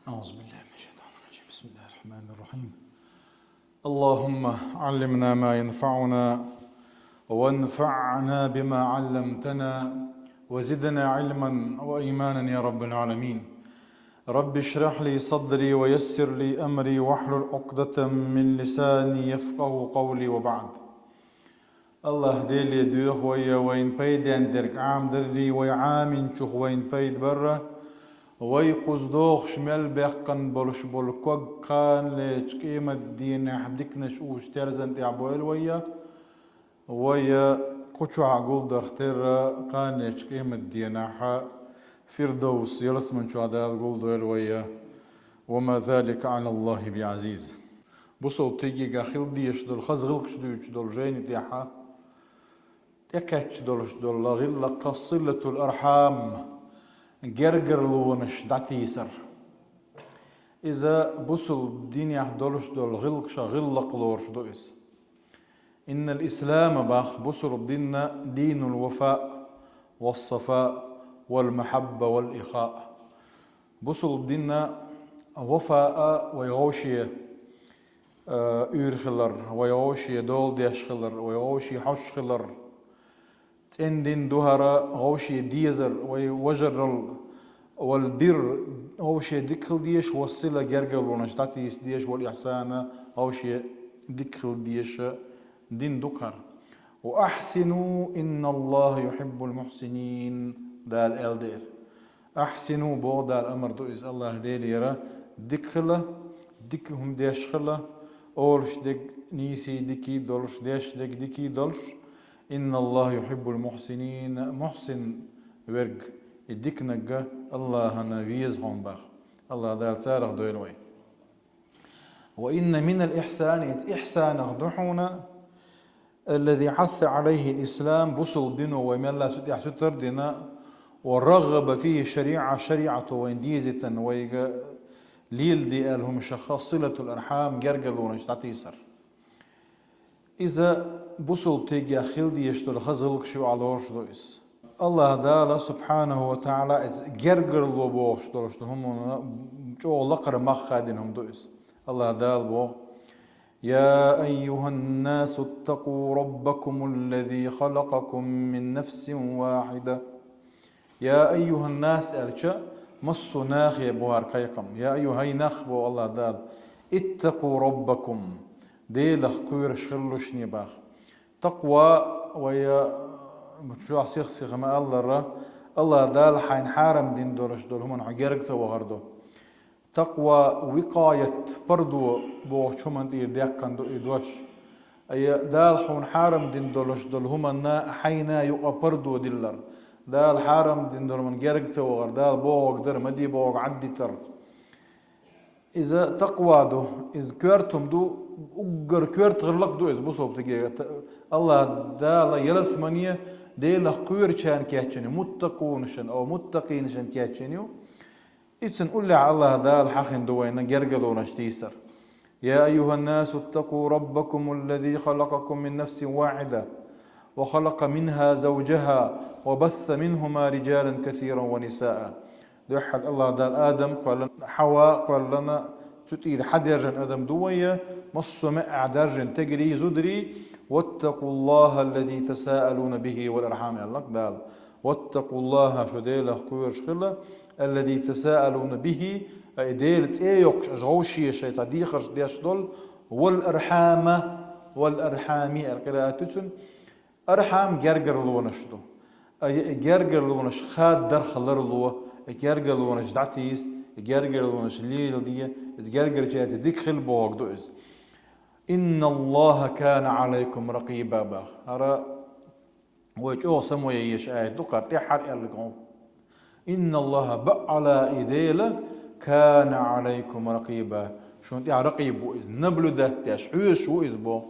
أعوذ بالله من الشيطان الرجيم. بسم الله الرحمن الرحيم. اللهم علمنا ما ينفعنا وانفعنا بما علمتنا وزدنا علما وإيمانا يا رب العالمين. رب اشرح لي صدري ويسر لي أمري واحلل عقدة من لساني يفقه قولي وبعد. الله ديلي دوخ وين بيد عندك عام درلي ويعامن شوخ وين بيد برا ويقصدوخ شمال بيقن بولش بولكوك قان ليش قيمة الدين حدك نشوش ترزن تعبويل ويا قشو عقول درختر قان ليش قيمة الدين فردوس يلس من شو عدال قول دويل وما ذلك على الله بعزيز. بصو تيجي قاخل ديش دول خزغلقش دوش دول جيني تيحا تكاتش دولش دول غلق قصلة الأرحام جرجر لونش داتيسر إذا بصل الدنيا دولش دول غلقش غلق لورش دويس. إن الإسلام باخ بصل الدين دين الوفاء والصفاء والمحبة والإخاء. بصل الدين وفاء ويغوشي خلر ويغوشي دول ديش خلر ويغوشي حش خلر تندين دهرة غوشي ديزر وجر والبر غوشي ديكل ديش والصلة جرجل ونشتاتيس ديش والإحسان غوشي ديكل ديش دين دكر. وأحسنوا إن الله يحب المحسنين دال الدير. أحسنوا بود الأمر دوئز الله ديل يرى ديكله ديكهم ديش خله أولش ديك نيسي ديكي دولش ديش ديك ديكي دولش. إن الله يحب المحسنين محسن ورق يديك نجا الله نبيز هم باخ الله دال تارخ دويلوي. وإن من الإحسان إحسان غدحونا الذي حث عليه الإسلام بصل دينه ومن لا ستر دينا ورغب فيه شريعة وين ديزة ويجا ليل دي لهم شخص صلة الأرحام جرجل ونشتعتيسر. إذا بصل تيجي خيل دي يشتغل خزلك شو على ورش دويس الله دالا سبحانه وتعالى جرجر لو بوش دوش هم جو لقر مخادنهم دويس الله دال بو يا أيها الناس اتقوا ربكم الذي خلقكم من نفس واحدة. يا أيها الناس ألشا مصو ناخي بوار كيكم يا أيها نخ بو الله دال اتقوا ربكم ديلخ كوير شغلوش نيباخ تقوى ويا بتشوع سيخ ما الله دال حين حارم دين دولش دول هم عجرق سوا غردو تقوى وقاية بردو بو شومن دير ديك كان دو إدوش أي دال حون حارم دين دولش دول هم نا حينا يقى بردو ديلر دال حارم دين دول من جرق سوا غرد دال بوغ در مدي بوغ عدي تر. إذا تقوى دو إذا كورتم دو أجر كورت غرلق دو إذا بصوب تجي الله دال يلس منيه ديل كور كان كاتشني متقونشن أو متقينشن كاتشنيو إتسن قول على الله دال حخن دوينا جرجلون اشتيسر. يا أيها الناس اتقوا ربكم الذي خلقكم من نفس واحدة وخلق منها زوجها وبث منهما رجالا كثيرا ونساء. دوحد الله دال آدم قال حواء قال لنا تطير حد يرجن آدم دوية مص مع درجن تجري زدري واتقوا الله الذي تساءلون به والأرحام الله دال واتقوا الله شو ديله كويرش خلا الذي تساءلون به أي ديلت يوكش أجوشي شيء تديخرش ديش دول والأرحام القراءة أرحام جرجر لونشتو أي جرجر لونش خاد در خلر لو جرجر لونش دعتيس جرجر لونش ليل دي جرجر جات ديك خل بوق دوز. إن الله كان عليكم رقيبا باخ هرا وجو سمو يش آية دكار تحر يلقون إن الله بأعلى إذيله كان عليكم رقيبا شون تيع رقيب وإذ نبلو ده تشعوش وإذ بوخ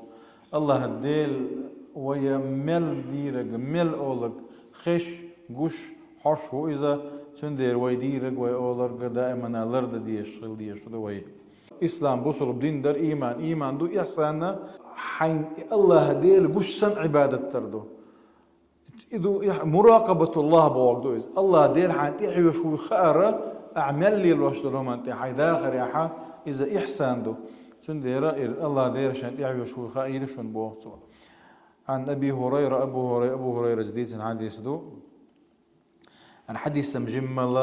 الله الديل ويمل ديرك مل أولك خش قش حش وإذا تندير ويديرك ويأولك دائما لرد ديش غل ديش دوي. إسلام بوصل بدين در إيمان دو إحسانا حين الله ديل قش سن عبادة تردو إذو مراقبة الله بوقدو إز الله ديل حين تحيو شو خارة أعمل لي الوشتلهم أنت حيداخر يا حا إذا إحسان دو سندير الله دير شان يعيش شو خايل شون بوقت عن أبي هريرة أبو هريرة جديد حديث دو عن حديث مجمل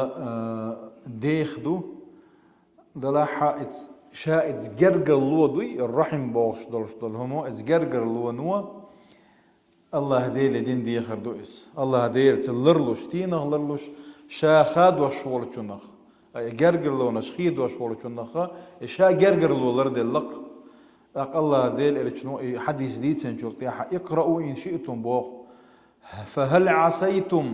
ديخ دو دلاحة شاء جرجر لودي الرحم بوش دول هما جرجر لو نوا الله هديل دين دي خردوس الله هديل تلرلوش تينا لرلوش شاخاد وشول چنخ جرجر لو نشخيد وشول چنخ شا جرجر لو لرد اللق الله هديل الچنو حديث دي تنشرطي اقرأوا إن شئتم بوخ فهل عسيتم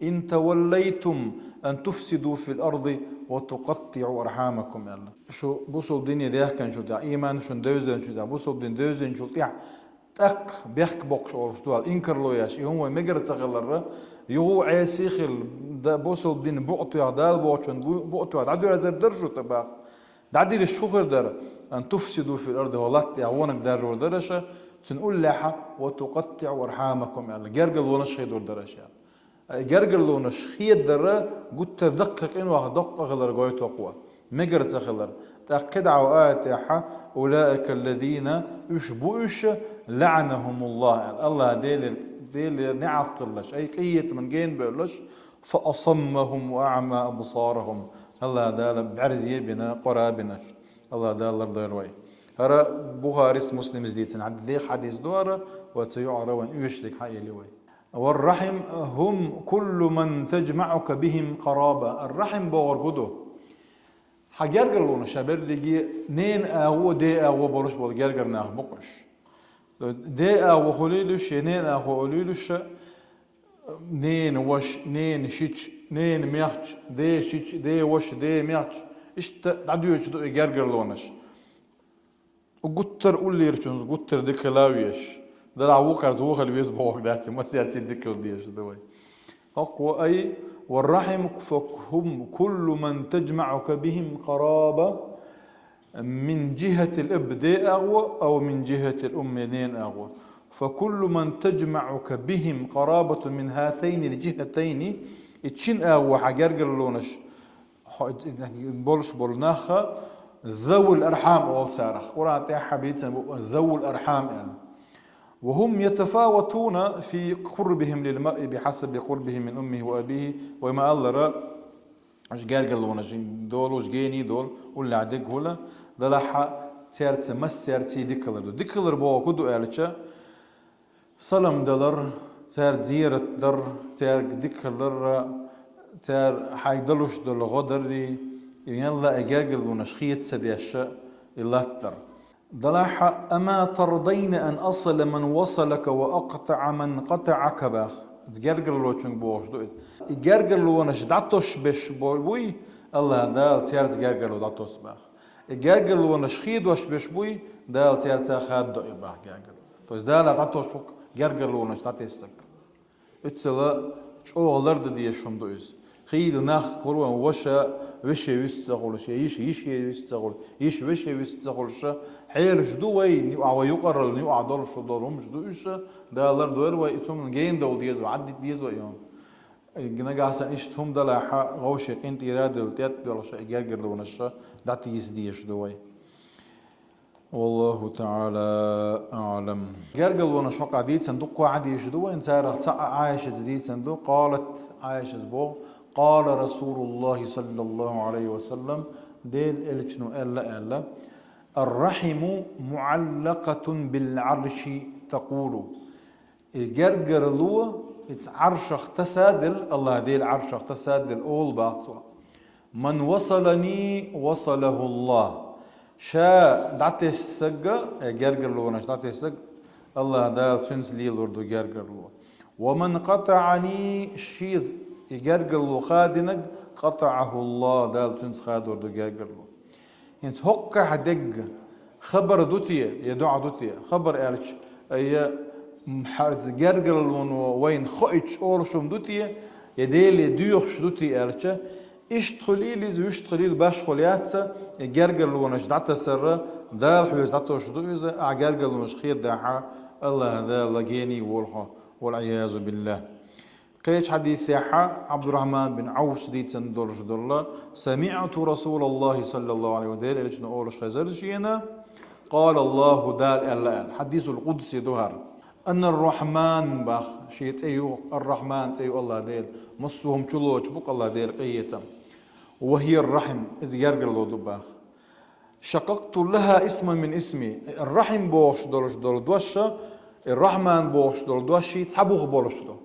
إن توليتم أن تفسدوا في الأرض وتقطعوا أرحامكم يلا شو بوصل الدنيا ده كان شو ده إيمان شو دوزن شو ده بوصل الدنيا دوزن شو تيع تك بيحك بوكش أو شو ده إنكر لو ياش هو مجرد تغلر يهو عسيخل ده بوصل الدنيا بقطع يعدال بوشن بقطع عدو هذا درجة تبع دعدي للشخر در أن تفسدوا في الأرض ولات يعونك درجة ودرجة تنقول لها وتقطعوا أرحامكم يلا جرجل ونشهد ودرجة جرجر لو نشخيت درا قلت دقق إن واحد دقق غلر قوي تقوى مجرد سخلر تأكد عوآت يحا أولئك الذين يشبوش لعنهم الله الله ديل نعطلش أي قية من جين بقولش فأصمهم وأعمى أبصارهم الله دال بعرزي بنا قرابنا الله دال الضيروي هرا بخاري مسلم زديتن عد ليخ حديث دوارة وتيعرى وان يشرك حي لوي والرحم هم كل من تجمعك بهم قرابة الرحم بور بدو حجرجر لون شابر لجي نين أو دي أو بولش بول جرجر ناخ بقش دي أو خليلش نين أو خليلش نين وش نين شيش نين ميحش دي شيش دي وش دي ميحش إشت عدوش جرجر لونش وقتر قول لي رشونز قتر ديك لاويش ده العوقر زوخ اللي بيسبوك ده ما سيرتي ديك ديش دوي أقوى أي والرحم فهم كل من تجمعك بهم قرابة من جهة الأب دي أغوى أو من جهة الأم دين أغوى فكل من تجمعك بهم قرابة من هاتين الجهتين اتشين أغوى حجرجر لونش بولش بولناخا ذوي الأرحام أو سارخ قرآن تاع حبيتنا ذوي الأرحام يعني وهم يتفاوتون في قربهم للمرء بحسب قربه من أمه وأبيه وما الله رأى اش قالوا دول وش جيني دول ولا عدق ولا دلها تيرت مس تيرتي ديكلر بو كدو قالتشا صلم دلر تير زيرت در تير ديكلر تير حيدلوش دل غدري يلا أجاجل ونشخيت سديش اللاتر دلاحة أما ترضين أن أصل من وصلك وأقطع من قطعك باخ تجرجل لو تشنج بوش دوت تجرجل لو نشدعتوش بش بوي الله دال تيار تجرجل لو دعتوس باخ تجرجل لو نشخيد وش بش بوي دال تيار تاخد دو باخ جرجل توس دال دعتوش جرجل لو نشدعتسك اتسلا شو غلرد ديشهم دوس خيل ناخ قروان وش يستغل شيء يش يستغل يش وش يستغل شيء حيل شدو وين أو يقرر إنه أعدل شو دارهم شدو إيش ده الله دوير ويتهم جين دول ديز وعدت ديز ويوم جنا حسن إيش تهم ده لا غوش كنت إرادة التيات ولا شيء جرجر لو نشة ده تيز ديش دوي والله تعالى أعلم جرجر لو نشة قاعدين صندوق قاعد يشدو إن صار عايشة جديد صندوق قالت عايشة زبوغ قال رسول الله صلى الله عليه وسلم ديل إلشنو إلا الرحم معلقة بالعرش تقول جرجر لو عرش اختسادل الله ديل عرش اختسادل أول باطوا من وصلني وصله الله شا دعت السجة جرجر لو نش دعت السج الله دال سنس لي لوردو جرجر لو ومن قطعني شيء يجرجر له خادنك قطعه الله دال تنس خاد وردو جرجر له انت هقع حدق خبر دوتيا يدعى دوتيا خبر قالش اي جرجر له وين خئتش اورشم دوتيا يديل يديوخش دوتي قالش اشتخلي لي زوشتخلي باش خليات جرجر له نش دعت السر دال حوز دعتو شدو اذا جرجر له مش خير داحا الله هذا لقيني والعياذ بالله كيش حديث يحا عبد الرحمن بن عوف سديت درج الله سمعت رسول الله صلى الله عليه وسلم إلى جن أورش خزرجينا قال الله دال الآن حديث القدس ظهر أن الرحمن باخ شيء أيو الرحمن أيو الله ديل مصهم شلوش بق الله ديل قيتم وهي الرحم إذ يرجع له دباخ شققت لها اسما من اسمي الرحم بوش دولش دول دوشة الرحمن بوش دول دوشي تسبوخ بولش دو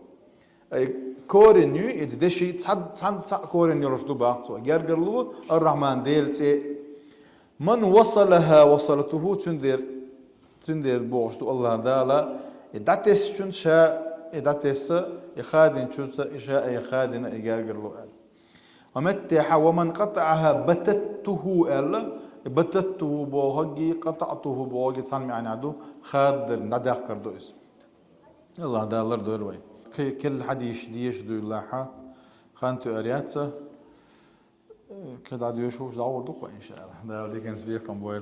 كورنيو إذ دشي تسد كورنيو لش دباخ سو يرجع له الرحمن ديل من وصلها وصلته تندير بوش دو الله دالا إداتس شن شاء إداتس يخادن شن شاء يخادن يرجع له ومتى ومن قطعها بتته ألا بتته بوهجي قطعته بوهجي تسمع عن عدو خاد نداق كردو اسم الله ده الله دور وين كل حديش ديش دو لاحة خانتو أرياتسا كده عدو يشوف دعوة دوقة إن شاء الله ده ودي كان سبيكم بويل